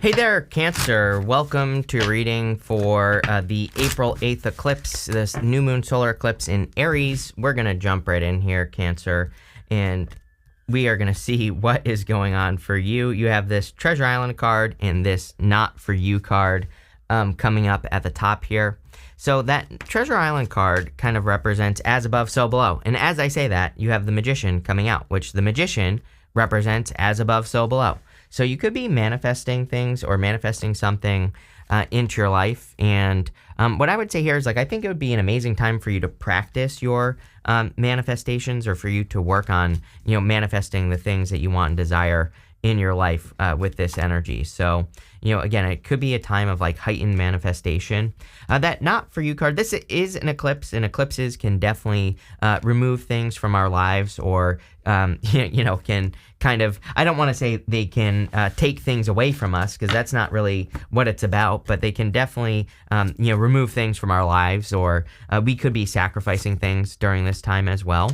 Hey there, Cancer. Welcome to your reading for the April 8th eclipse, this new moon solar eclipse in Aries. We're going to jump right in here, Cancer, and we are going to see what is going on for you. You have this Treasure Island card and this Not For You card coming up at the top here. So that Treasure Island card kind of represents as above, so below. And as I say that, you have the Magician coming out, which the Magician represents as above, so below. So you could be manifesting things or manifesting something into your life. And what I would say here is, like, I think it would be an amazing time for you to practice your manifestations, or for you to work on, manifesting the things that you want and desire in your life with this energy. So, again, it could be a time of like heightened manifestation. That Not For You card, this is an eclipse, and eclipses can definitely remove things from our lives, or, can kind of, I don't want to say they can take things away from us, because that's not really what it's about, but they can definitely, remove things from our lives, or we could be sacrificing things during this time as well.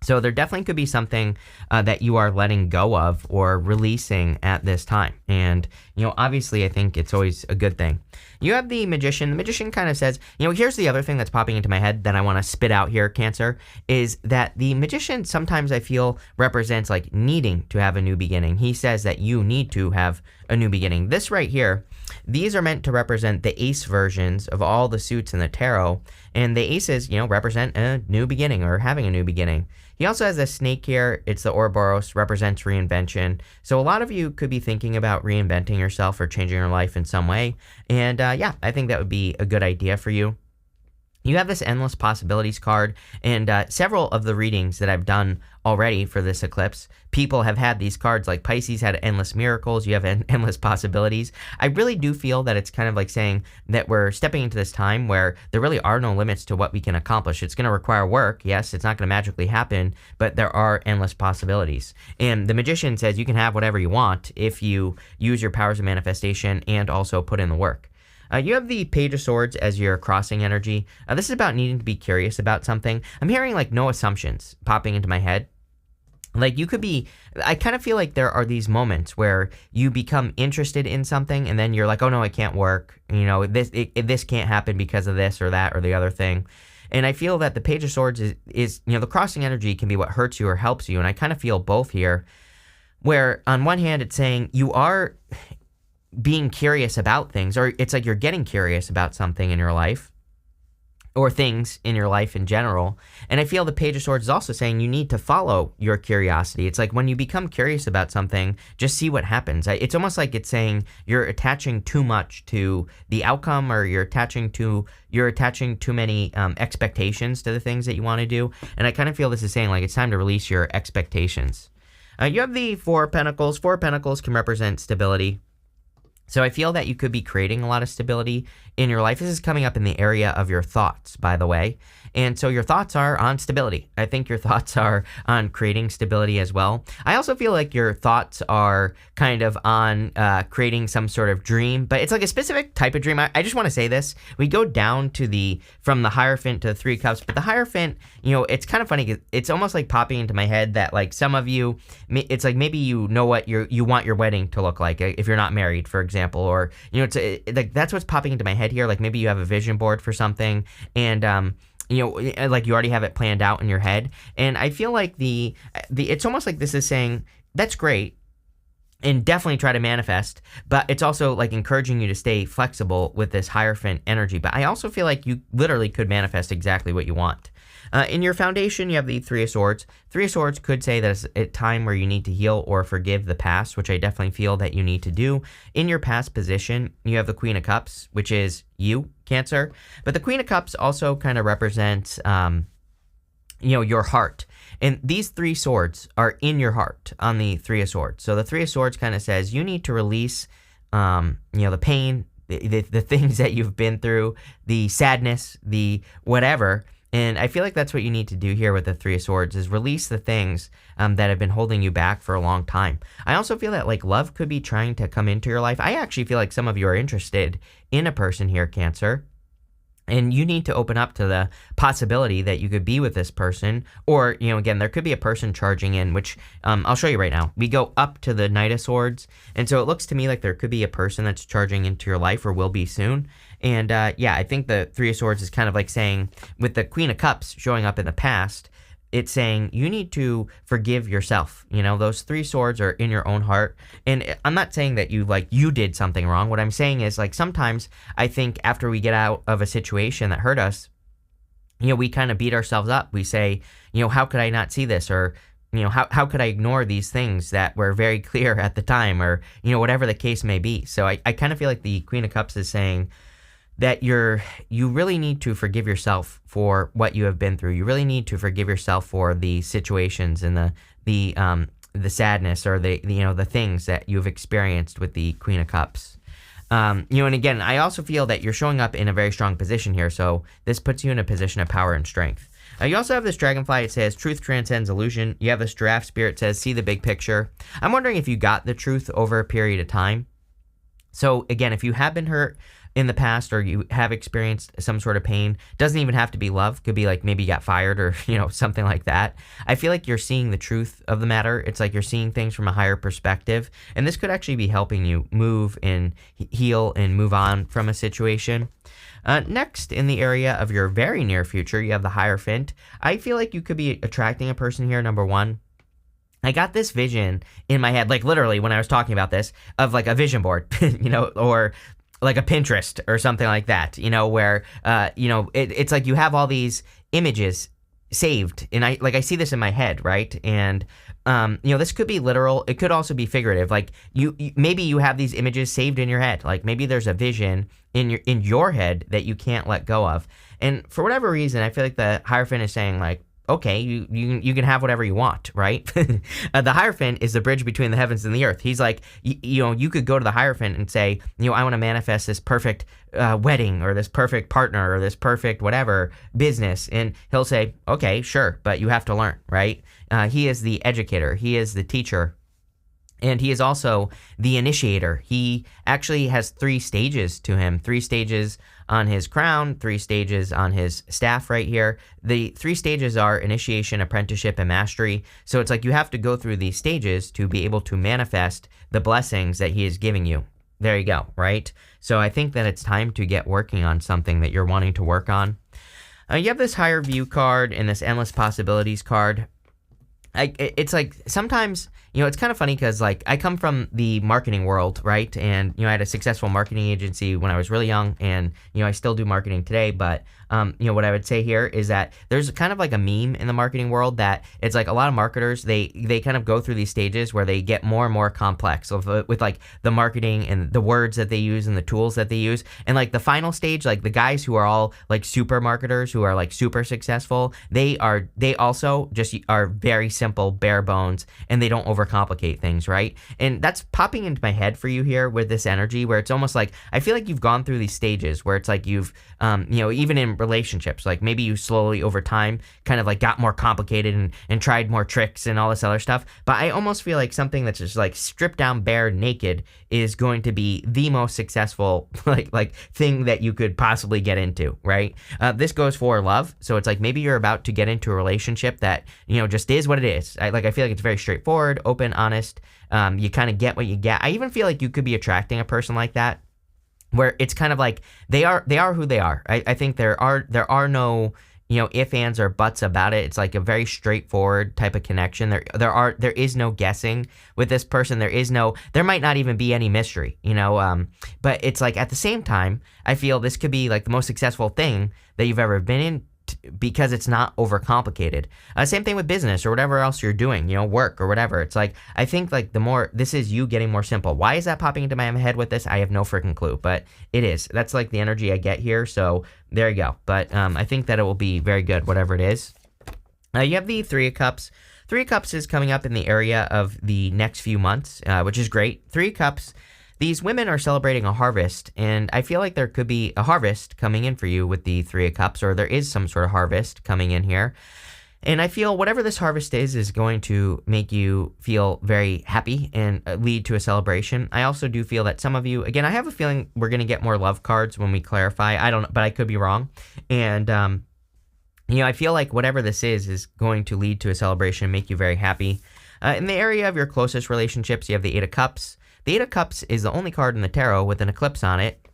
So there definitely could be something that you are letting go of or releasing at this time. And, obviously I think it's always a good thing. You have the Magician. The Magician kind of says, here's the other thing that's popping into my head that I want to spit out here, Cancer, is that the Magician sometimes I feel represents like needing to have a new beginning. He says that you need to have a new beginning. This right here, these are meant to represent the ace versions of all the suits in the tarot. And the aces, represent a new beginning or having a new beginning. He also has a snake here. It's the Ouroboros, represents reinvention. So a lot of you could be thinking about reinventing yourself or changing your life in some way. And I think that would be a good idea for you. You have this Endless Possibilities card, and several of the readings that I've done already for this eclipse, people have had these cards. Like Pisces had Endless Miracles, you have Endless Possibilities. I really do feel that it's kind of like saying that we're stepping into this time where there really are no limits to what we can accomplish. It's going to require work, yes, it's not going to magically happen, but there are endless possibilities. And the Magician says you can have whatever you want if you use your powers of manifestation and also put in the work. You have the Page of Swords as your crossing energy. This is about needing to be curious about something. I'm hearing like no assumptions popping into my head. Like you could be, I kind of feel like there are these moments where you become interested in something and then you're like, oh no, it can't work. This can't happen because of this or that or the other thing. And I feel that the Page of Swords is the crossing energy can be what hurts you or helps you. And I kind of feel both here, where on one hand it's saying you are being curious about things, or it's like you're getting curious about something in your life or things in your life in general. And I feel the Page of Swords is also saying you need to follow your curiosity. It's like when you become curious about something, just see what happens. It's almost like it's saying you're attaching too much to the outcome, or you're attaching too many expectations to the things that you want to do. And I kind of feel this is saying like it's time to release your expectations. You have the Four of Pentacles. Four of Pentacles can represent stability. So I feel that you could be creating a lot of stability in your life. This is coming up in the area of your thoughts, by the way. And so your thoughts are on stability. I think your thoughts are on creating stability as well. I also feel like your thoughts are kind of on creating some sort of dream, but it's like a specific type of dream. I just want to say this. We go down to from the Hierophant to the Three of Cups, but the Hierophant, it's kind of funny. It's almost like popping into my head that like some of you, it's like maybe you know what you want your wedding to look like if you're not married, for example, or, like that's what's popping into my head here. Like maybe you have a vision board for something, and like you already have it planned out in your head. And I feel like it's almost like this is saying, that's great, and definitely try to manifest, but it's also like encouraging you to stay flexible with this Hierophant energy. But I also feel like you literally could manifest exactly what you want. In your foundation, you have the Three of Swords. Three of Swords could say that it's a time where you need to heal or forgive the past, which I definitely feel that you need to do. In your past position, you have the Queen of Cups, which is you, Cancer. But the Queen of Cups also kind of represents, your heart. And these three swords are in your heart on the Three of Swords. So the Three of Swords kind of says you need to release, the pain, the things that you've been through, the sadness, the whatever. And I feel like that's what you need to do here with the Three of Swords, is release the things that have been holding you back for a long time. I also feel that like love could be trying to come into your life. I actually feel like some of you are interested in a person here, Cancer. And you need to open up to the possibility that you could be with this person. Or, again, there could be a person charging in, which I'll show you right now. We go up to the Knight of Swords. And so it looks to me like there could be a person that's charging into your life or will be soon. And yeah, I think the Three of Swords is kind of like saying, with the Queen of Cups showing up in the past, it's saying you need to forgive yourself. Those three swords are in your own heart. And I'm not saying that you did something wrong. What I'm saying is, sometimes I think after we get out of a situation that hurt us, we kind of beat ourselves up. We say, how could I not see this? Or, how could I ignore these things that were very clear at the time? Or, whatever the case may be. So I kind of feel like the Queen of Cups is saying that you really need to forgive yourself for what you have been through. You really need to forgive yourself for the situations and the sadness or the things that you've experienced with the Queen of Cups. And again, I also feel that you're showing up in a very strong position here. So this puts you in a position of power and strength. You also have this dragonfly. It says, truth transcends illusion. You have this giraffe spirit. It says, see the big picture. I'm wondering if you got the truth over a period of time. So again, if you have been hurt in the past or you have experienced some sort of pain, doesn't even have to be love, could be like maybe you got fired or something like that. I feel like you're seeing the truth of the matter. It's like you're seeing things from a higher perspective, and this could actually be helping you move and heal and move on from a situation. Next, in the area of your very near future, you have the Hierophant. I feel like you could be attracting a person here, number one. I got this vision in my head, like literally when I was talking about this, of like a vision board, or like a Pinterest or something like that, where, it's like you have all these images saved. And I see this in my head, right? And, this could be literal. It could also be figurative. Like maybe you have these images saved in your head. Like maybe there's a vision in your head that you can't let go of. And for whatever reason, I feel like the Hierophant is saying like, okay, you can have whatever you want, right? The Hierophant is the bridge between the heavens and the earth. He's like, you could go to the Hierophant and say, I want to manifest this perfect wedding or this perfect partner or this perfect whatever business. And he'll say, okay, sure, but you have to learn, right? He is the educator. He is the teacher. And he is also the initiator. He actually has 3 stages to him, 3 stages on his crown, 3 stages on his staff right here. The 3 stages are initiation, apprenticeship, and mastery. So it's like you have to go through these stages to be able to manifest the blessings that he is giving you. There you go, right? So I think that it's time to get working on something that you're wanting to work on. You have this higher view card and this endless possibilities card. It's like sometimes, it's kind of funny because like I come from the marketing world, right? And, I had a successful marketing agency when I was really young, and, I still do marketing today. But, what I would say here is that there's kind of like a meme in the marketing world that it's like a lot of marketers, they kind of go through these stages where they get more and more complex with like the marketing and the words that they use and the tools that they use. And like the final stage, like the guys who are all like super marketers who are like super successful, they also just are very simple, bare bones, and they don't overcomplicate things, right? And that's popping into my head for you here with this energy where it's almost like I feel like you've gone through these stages where it's like you've even in relationships, like maybe you slowly over time kind of like got more complicated and tried more tricks and all this other stuff. But I almost feel like something that's just like stripped down, bare, naked is going to be the most successful like thing that you could possibly get into, right? This goes for love. So it's like maybe you're about to get into a relationship that, just is what it is. I feel like it's very straightforward, open, honest. You kind of get what you get. I even feel like you could be attracting a person like that, where it's kind of like they are who they are. I think there are no if, ands, or buts about it. It's like a very straightforward type of connection. There is no guessing with this person. There might not even be any mystery, but it's like at the same time, I feel this could be like the most successful thing that you've ever been in, because it's not overcomplicated. Same thing with business or whatever else you're doing, work or whatever. It's like, I think like the more, this is you getting more simple. Why is that popping into my head with this? I have no freaking clue, but it is. That's like the energy I get here. So there you go. But I think that it will be very good, whatever it is. You have the 3 of Cups. 3 of Cups is coming up in the area of the next few months, which is great. 3 of Cups. These women are celebrating a harvest, and I feel like there could be a harvest coming in for you with the 3 of Cups, or there is some sort of harvest coming in here. And I feel whatever this harvest is going to make you feel very happy and lead to a celebration. I also do feel that some of you, again, I have a feeling we're going to get more love cards when we clarify. I don't know, but I could be wrong. And, I feel like whatever this is going to lead to a celebration and make you very happy. In the area of your closest relationships, you have the Eight of Cups. The Eight of Cups is the only card in the tarot with an eclipse on it.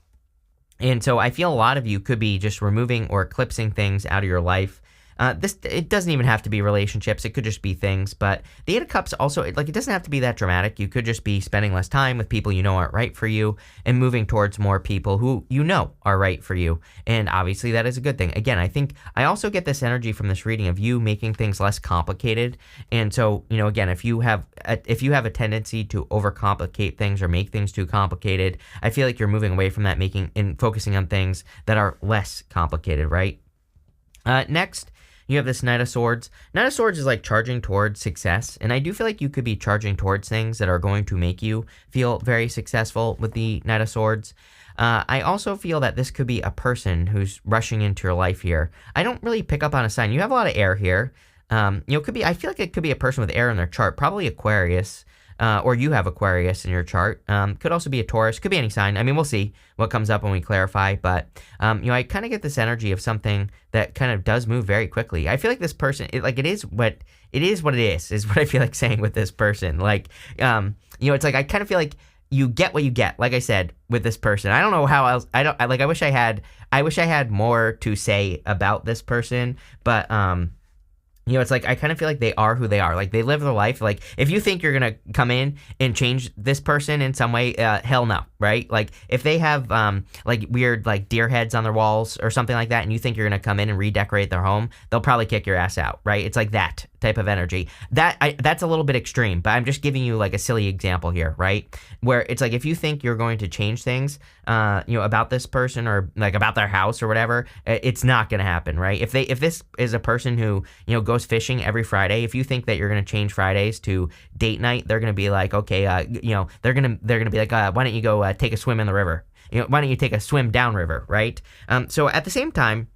And so I feel a lot of you could be just removing or eclipsing things out of your life. It doesn't even have to be relationships. It could just be things. But the Eight of Cups also, it doesn't have to be that dramatic. You could just be spending less time with people you know aren't right for you and moving towards more people who you know are right for you. And obviously that is a good thing. Again, I also get this energy from this reading of you making things less complicated. And so, again, if you have a tendency to overcomplicate things or make things too complicated, I feel like you're moving away from that, and focusing on things that are less complicated, right? Next, you have this Knight of Swords. Knight of Swords is like charging towards success, and I do feel like you could be charging towards things that are going to make you feel very successful with the Knight of Swords. I also feel that this could be a person who's rushing into your life here. I don't really pick up on a sign. You have a lot of air here. I feel like it could be a person with air in their chart, probably Aquarius. Or you have Aquarius in your chart. Could also be a Taurus. Could be any sign. I mean, we'll see what comes up when we clarify. But, I kind of get this energy of something that kind of does move very quickly. I feel like this person, it is what it is what I feel like saying with this person. It's like I kind of feel like you get what you get, like I said, with this person. I don't know how else. I wish I had more to say about this person, but, it's like I kind of feel like they are who they are. Like they live their life. Like if you think you're going to come in and change this person in some way, hell no, right? Like if they have weird deer heads on their walls or something like that and you think you're going to come in and redecorate their home, they'll probably kick your ass out, right? It's like that type of energy. That's a little bit extreme, but I'm just giving you like a silly example here, right? Where it's like if you think you're going to change things about this person or like about their house or whatever, it's not going to happen, right? If this is a person who, goes fishing every Friday, if you think that you're going to change Fridays to date night, they're going to be like, okay, they're going to be like, why don't you go take a swim in the river? Why don't you take a swim downriver, right? So at the same time,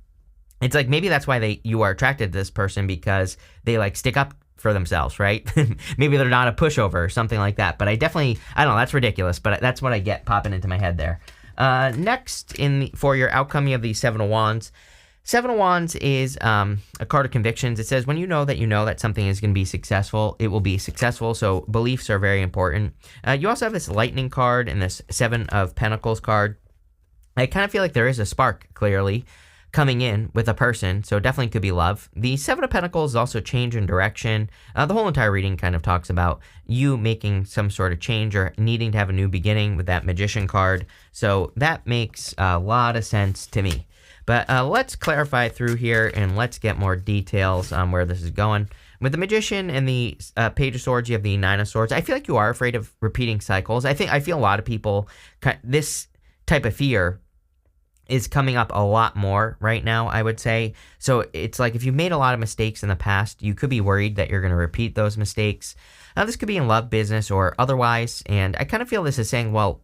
it's like maybe that's why you are attracted to this person because they like stick up for themselves, right? Maybe they're not a pushover or something like that. But I don't know, that's ridiculous, but that's what I get popping into my head there. Next, for your outcome, you have the Seven of Wands. Seven of Wands is a card of convictions. It says when you know that something is going to be successful, it will be successful. So beliefs are very important. You also have this Lightning card and this Seven of Pentacles card. I kind of feel like there is a spark, clearly, coming in with a person, so definitely could be love. The Seven of Pentacles is also change in direction. The whole entire reading kind of talks about you making some sort of change or needing to have a new beginning with that Magician card. So that makes a lot of sense to me. But let's clarify through here and let's get more details on where this is going. With the Magician and the Page of Swords, you have the Nine of Swords. I feel like you are afraid of repeating cycles. I feel a lot of people, this type of fear is coming up a lot more right now, I would say. So it's like if you've made a lot of mistakes in the past, you could be worried that you're going to repeat those mistakes. This could be in love, business, or otherwise. And I kind of feel this is saying, well,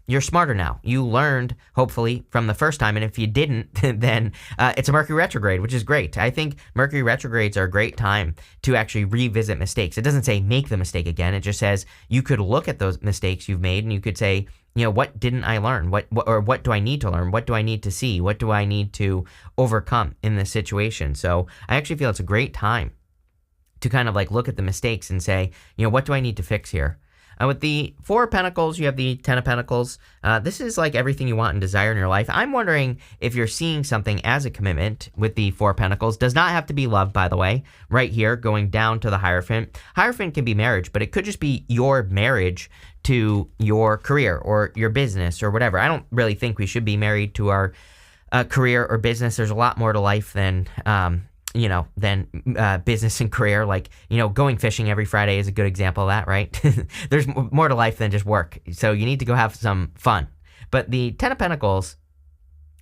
you're smarter now. You learned, hopefully, from the first time. And if you didn't, then it's a Mercury retrograde, which is great. I think Mercury retrogrades are a great time to actually revisit mistakes. It doesn't say make the mistake again. It just says you could look at those mistakes you've made and you could say, what didn't I learn? What do I need to learn? What do I need to see? What do I need to overcome in this situation? So I actually feel it's a great time to kind of look at the mistakes and say, what do I need to fix here? With the Four of Pentacles, you have the Ten of Pentacles. This is like everything you want and desire in your life. I'm wondering if you're seeing something as a commitment with the Four of Pentacles. Does not have to be love, by the way. Right here, going down to the Hierophant. Hierophant can be marriage, but it could just be your marriage to your career or your business or whatever. I don't really think we should be married to our career or business. There's a lot more to life than business and career. Going fishing every Friday is a good example of that, right? There's more to life than just work. So you need to go have some fun. But the Ten of Pentacles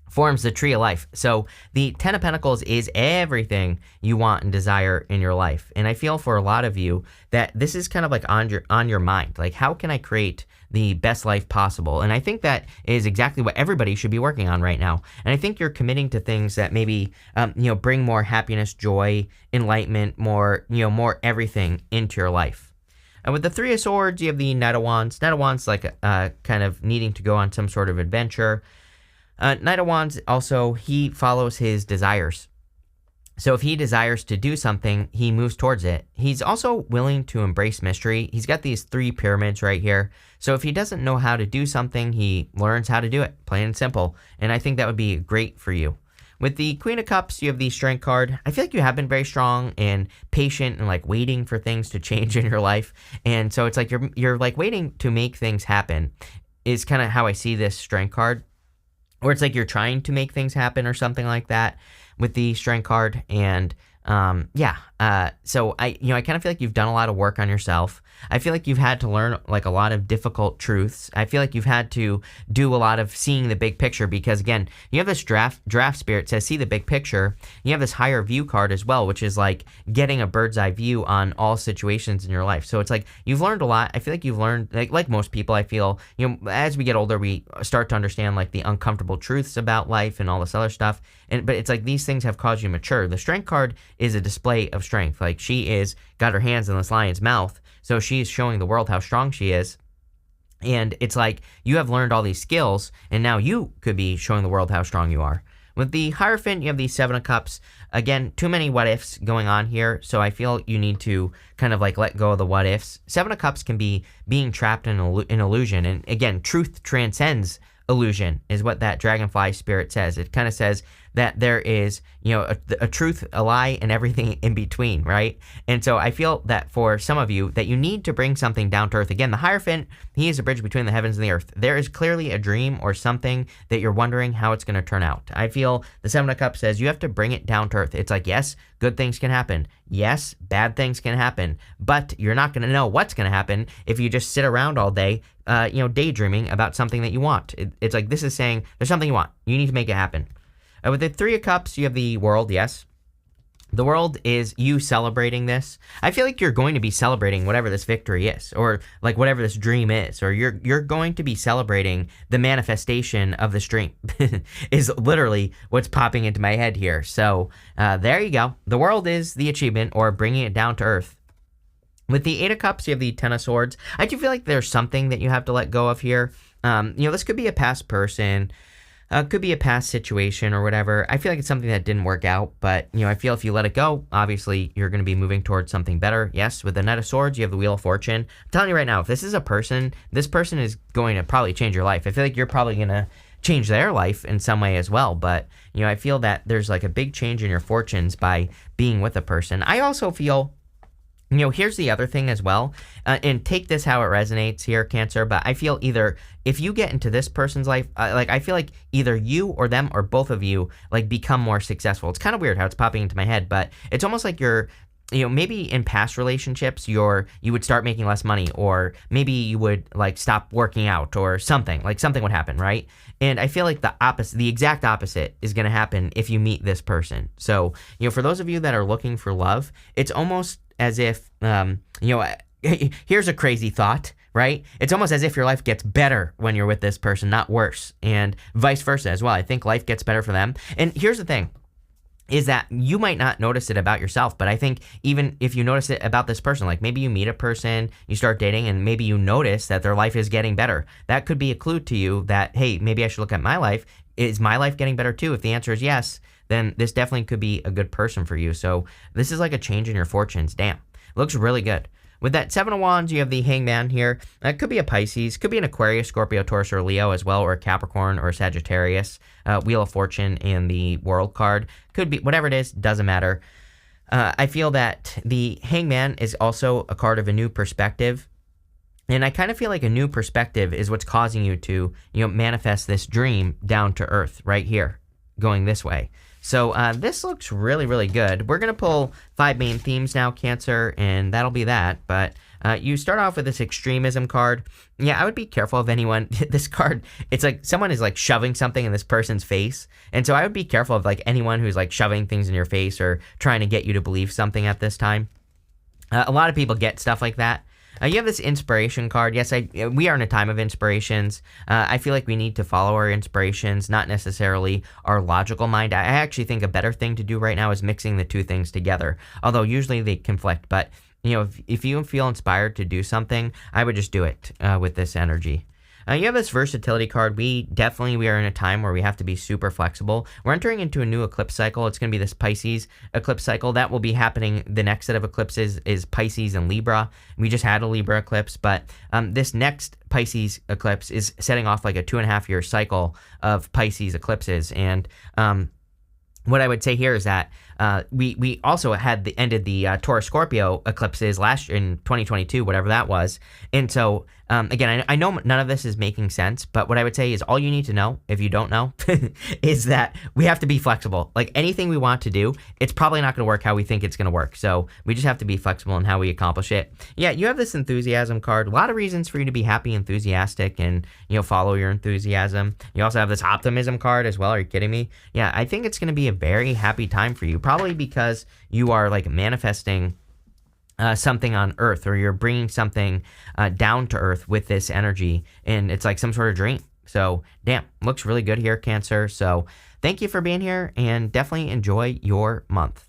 forms the tree of life. So the Ten of Pentacles is everything you want and desire in your life. And I feel for a lot of you that this is kind of on your mind. How can I create the best life possible. And I think that is exactly what everybody should be working on right now. And I think you're committing to things that maybe, bring more happiness, joy, enlightenment, more everything into your life. And with the Three of Swords, you have the Knight of Wands. Knight of Wands, like kind of needing to go on some sort of adventure. Knight of Wands, also, he follows his desires. So if he desires to do something, he moves towards it. He's also willing to embrace mystery. He's got these 3 pyramids right here. So if he doesn't know how to do something, he learns how to do it, plain and simple. And I think that would be great for you. With the Queen of Cups, you have the Strength card. I feel like you have been very strong and patient and like waiting for things to change in your life. And so it's like you're like waiting to make things happen is kind of how I see this Strength card. Or it's like you're trying to make things happen or something like that with the Strength card. And so I kind of feel like you've done a lot of work on yourself. I feel like you've had to learn like a lot of difficult truths. I feel like you've had to do a lot of seeing the big picture because again, you have this draft spirit says see the big picture. You have this higher view card as well, which is like getting a bird's eye view on all situations in your life. So it's like you've learned a lot. I feel like you've learned like most people, I feel, as we get older, we start to understand like the uncomfortable truths about life and all this other stuff. But it's like these things have caused you to mature. The Strength card is a display of strength. Like she is got her hands in this lion's mouth. So she's showing the world how strong she is. And it's like you have learned all these skills and now you could be showing the world how strong you are. With the Hierophant, you have the 7 of Cups. Again, too many what ifs going on here. So I feel you need to kind of like let go of the what ifs. 7 of Cups can be being trapped in an illusion. And again, truth transcends illusion is what that dragonfly spirit says. It kind of says that there is, a truth, a lie, and everything in between, right? And so I feel that for some of you that you need to bring something down to earth. Again, the Hierophant, he is a bridge between the heavens and the earth. There is clearly a dream or something that you're wondering how it's going to turn out. I feel the 7 of Cups says you have to bring it down to earth. It's like, yes, good things can happen. Yes, bad things can happen. But you're not going to know what's going to happen if you just sit around all day, daydreaming about something that you want. It's like this is saying there's something you want. You need to make it happen. With the 3 of Cups, you have the World, yes. The World is you celebrating this. I feel like you're going to be celebrating whatever this victory is, or like whatever this dream is, or you're going to be celebrating the manifestation of this dream is literally what's popping into my head here. So there you go. The World is the achievement or bringing it down to earth. With the 8 of Cups, you have the 10 of Swords. I do feel like there's something that you have to let go of here. This could be a past person. Could be a past situation or whatever. I feel like it's something that didn't work out, but, I feel if you let it go, obviously you're going to be moving towards something better. Yes, with the Knight of Swords, you have the Wheel of Fortune. I'm telling you right now, if this is a person, this person is going to probably change your life. I feel like you're probably going to change their life in some way as well, but, I feel that there's like a big change in your fortunes by being with a person. I also feel... here's the other thing as well, and take this how it resonates here, Cancer, but I feel either if you get into this person's life, I feel like either you or them or both of you, like, become more successful. It's kind of weird how it's popping into my head, but it's almost like you're, maybe in past relationships, you would start making less money, or maybe you would, like, stop working out or something. Like, something would happen, right? And I feel like the exact opposite is going to happen if you meet this person. So, for those of you that are looking for love, it's almost as if, here's a crazy thought, right? It's almost as if your life gets better when you're with this person, not worse, and vice versa as well. I think life gets better for them. And here's the thing, is that you might not notice it about yourself, but I think even if you notice it about this person, like maybe you meet a person, you start dating, and maybe you notice that their life is getting better. That could be a clue to you that, hey, maybe I should look at my life. Is my life getting better too? If the answer is yes, then this definitely could be a good person for you. So this is like a change in your fortunes. Damn. Looks really good. With that 7 of Wands, you have the Hangman here. That could be a Pisces, could be an Aquarius, Scorpio, Taurus, or Leo as well, or a Capricorn or a Sagittarius. Wheel of Fortune and the World card. Could be, whatever it is, doesn't matter. I feel that the Hangman is also a card of a new perspective. And I kind of feel like a new perspective is what's causing you to, manifest this dream down to earth right here, going this way. So this looks really, really good. We're going to pull 5 main themes now, Cancer, and that'll be that. But you start off with this extremism card. Yeah, I would be careful of anyone. This card, it's like someone is like shoving something in this person's face. And so I would be careful of like anyone who's like shoving things in your face or trying to get you to believe something at this time. A lot of people get stuff like that. You have this inspiration card. Yes, we are in a time of inspirations. I feel like we need to follow our inspirations, not necessarily our logical mind. I actually think a better thing to do right now is mixing the two things together, although usually they conflict. But, if you feel inspired to do something, I would just do it with this energy. You have this versatility card. We are in a time where we have to be super flexible. We're entering into a new eclipse cycle. It's going to be this Pisces eclipse cycle that will be happening. The next set of eclipses is Pisces and Libra. We just had a Libra eclipse, but this next Pisces eclipse is setting off like a 2.5-year cycle of Pisces eclipses. And what I would say here is that we also had ended the Taurus Scorpio eclipses last year in 2022, whatever that was. And so, again, I know none of this is making sense, but what I would say is all you need to know, if you don't know, is that we have to be flexible. Like anything we want to do, it's probably not going to work how we think it's going to work. So we just have to be flexible in how we accomplish it. Yeah, you have this enthusiasm card. A lot of reasons for you to be happy, enthusiastic, and, follow your enthusiasm. You also have this optimism card as well. Are you kidding me? Yeah, I think it's going to be a very happy time for you. Probably because you are like manifesting something on Earth, or you're bringing something down to Earth with this energy, and it's like some sort of dream. So, damn, looks really good here, Cancer. So, thank you for being here, and definitely enjoy your month.